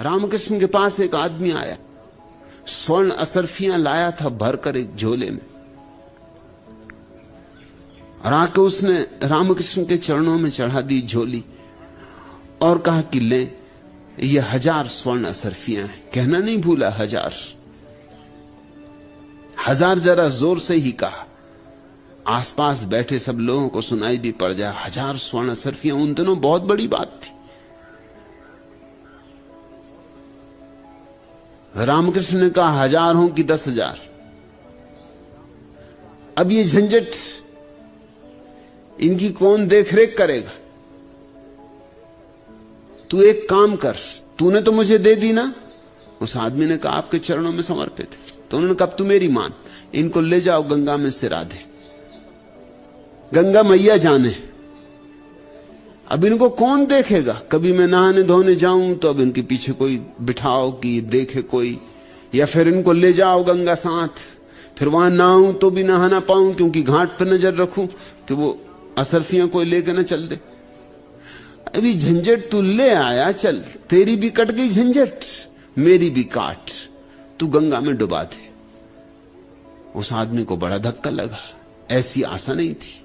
रामकृष्ण के पास एक आदमी आया, स्वर्ण असरफियां लाया था भरकर एक झोले में, और आके उसने रामकृष्ण के चरणों में चढ़ा दी झोली और कहा कि ले, ये 1000 स्वर्ण असरफियां हैं। कहना नहीं भूला 1000 जरा जोर से ही कहा, आसपास बैठे सब लोगों को सुनाई भी पड़ जाए। 1000 स्वर्ण असरफियां उन दिनों बहुत बड़ी बात थी। रामकृष्ण ने कहा 1000 हो कि 10,000। अब ये झंझट इनकी कौन देखरेख करेगा? तू एक काम कर, तूने तो मुझे दे दी ना। उस आदमी ने कहा आपके चरणों में समर्पित है। तो उन्होंने कहा तू मेरी मान, इनको ले जाओ गंगा में सिरा दे, गंगा मैया जाने। अब इनको कौन देखेगा? कभी मैं नहाने धोने जाऊं तो अब इनके पीछे कोई बिठाओ कि देखे कोई, या फिर इनको ले जाओ गंगा साथ, फिर वहां नहाऊं तो भी नहाना पाऊं क्योंकि घाट पर नजर रखूं कि वो असरफियां कोई लेके ना चल दे। अभी झंझट तू ले आया, चल तेरी भी कट गई झंझट, मेरी भी काट, तू गंगा में डुबा दे। उस आदमी को बड़ा धक्का लगा, ऐसी आशा नहीं थी।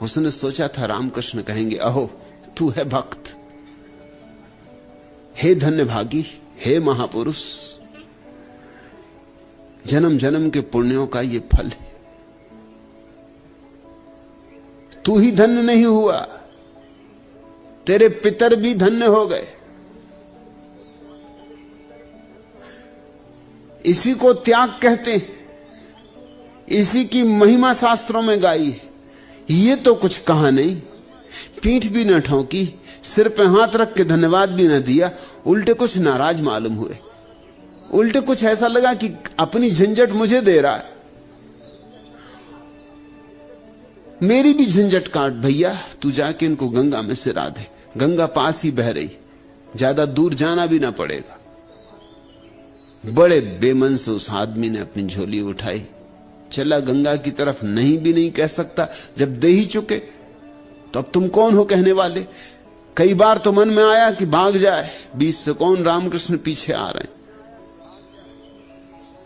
उसने सोचा था रामकृष्ण कहेंगे अहो तू है भक्त, हे धन्य भागी, हे महापुरुष, जन्म जन्म के पुण्यों का ये फल है, तू ही धन्य नहीं हुआ, तेरे पितर भी धन्य हो गए। इसी को त्याग कहते हैं, इसी की महिमा शास्त्रों में गाई है। ये तो कुछ कहा नहीं, पीठ भी न ठोंकी, सिर पे हाथ रख के धन्यवाद भी न दिया, उल्टे कुछ नाराज मालूम हुए, उल्टे कुछ ऐसा लगा कि अपनी झंझट मुझे दे रहा है। मेरी भी झंझट काट भैया, तू जाके इनको गंगा में सिरा दे, गंगा पास ही बह रही, ज्यादा दूर जाना भी ना पड़ेगा। बड़े बेमन से उस आदमी ने अपनी झोली उठाई, चला गंगा की तरफ। नहीं भी नहीं कह सकता, जब दे ही चुके तो अब तुम कौन हो कहने वाले। कई बार तो मन में आया कि भाग जाए, बीच से कौन रामकृष्ण पीछे आ रहे हैं,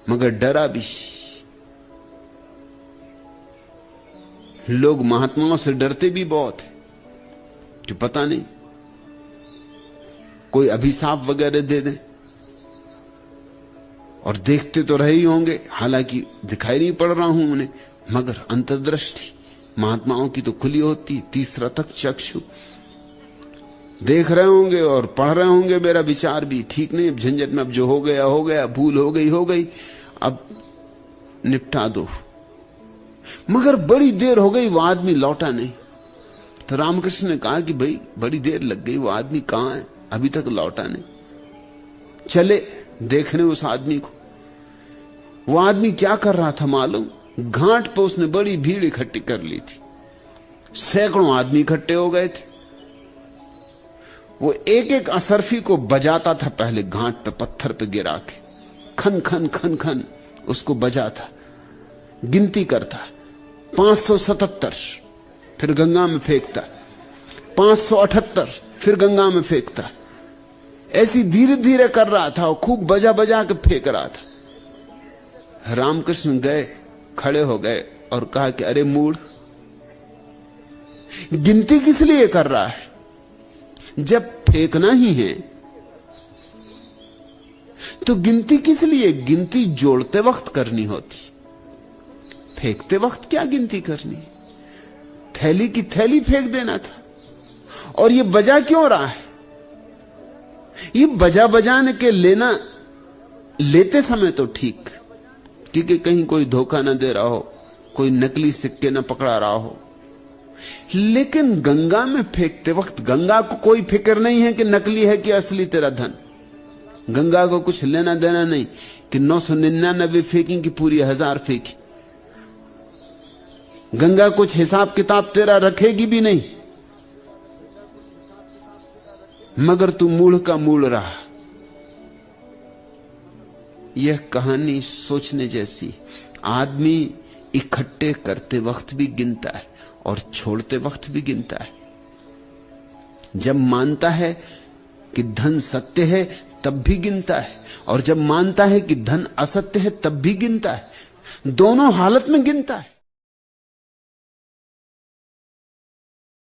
मगर डरा भी। लोग महात्माओं से डरते भी बहुत है कि पता नहीं कोई अभिशाप वगैरह दे दें, और देखते तो रहे ही होंगे, हालांकि दिखाई नहीं पड़ रहा हूं उन्हें, मगर अंतर्दृष्टि महात्माओं की तो खुली होती, तीसरा तक चक्षु देख रहे होंगे और पढ़ रहे होंगे। मेरा विचार भी ठीक नहीं, अब झंझट में, अब जो हो गया हो गया, भूल हो गई, अब निपटा दो। मगर बड़ी देर हो गई, वो आदमी लौटा नहीं। तो रामकृष्ण ने कहा कि भाई बड़ी देर लग गई, वो आदमी कहां है, अभी तक लौटा नहीं। चले देखने उस आदमी को। वो आदमी क्या कर रहा था मालूम? घाट पर उसने बड़ी भीड़ इकट्ठी कर ली थी, सैकड़ों आदमी इकट्ठे हो गए थे। वो एक एक असरफी को बजाता था, पहले घाट पे पत्थर पे गिरा के खन खन खन खन उसको बजाता, गिनती करता, 577, फिर गंगा में फेंकता, 578, फिर गंगा में फेंकता। ऐसी धीरे धीरे कर रहा था और खूब बजा बजा के फेंक रहा था। रामकृष्ण गए, खड़े हो गए और कहा कि अरे मूढ़, गिनती किस लिए कर रहा है? जब फेंकना ही है तो गिनती किस लिए? गिनती जोड़ते वक्त करनी होती, फेंकते वक्त क्या गिनती करनी? थैली की थैली फेंक देना था। और ये बजा क्यों रहा है? ये बजा बजाने के लेते समय तो ठीक, क्योंकि कहीं कोई धोखा ना दे रहा हो, कोई नकली सिक्के ना पकड़ा रहा हो। लेकिन गंगा में फेंकते वक्त गंगा को कोई फिक्र नहीं है कि नकली है कि असली तेरा धन। गंगा को कुछ लेना देना नहीं कि 999 फेंकी कि पूरी 1000 फेंकी। गंगा कुछ हिसाब किताब तेरा रखेगी भी नहीं। मगर तू मूढ़ का मूढ़ रहा। यह कहानी सोचने जैसी। आदमी इकट्ठे करते वक्त भी गिनता है और छोड़ते वक्त भी गिनता है। जब मानता है कि धन सत्य है तब भी गिनता है, और जब मानता है कि धन असत्य है तब भी गिनता है। दोनों हालत में गिनता है।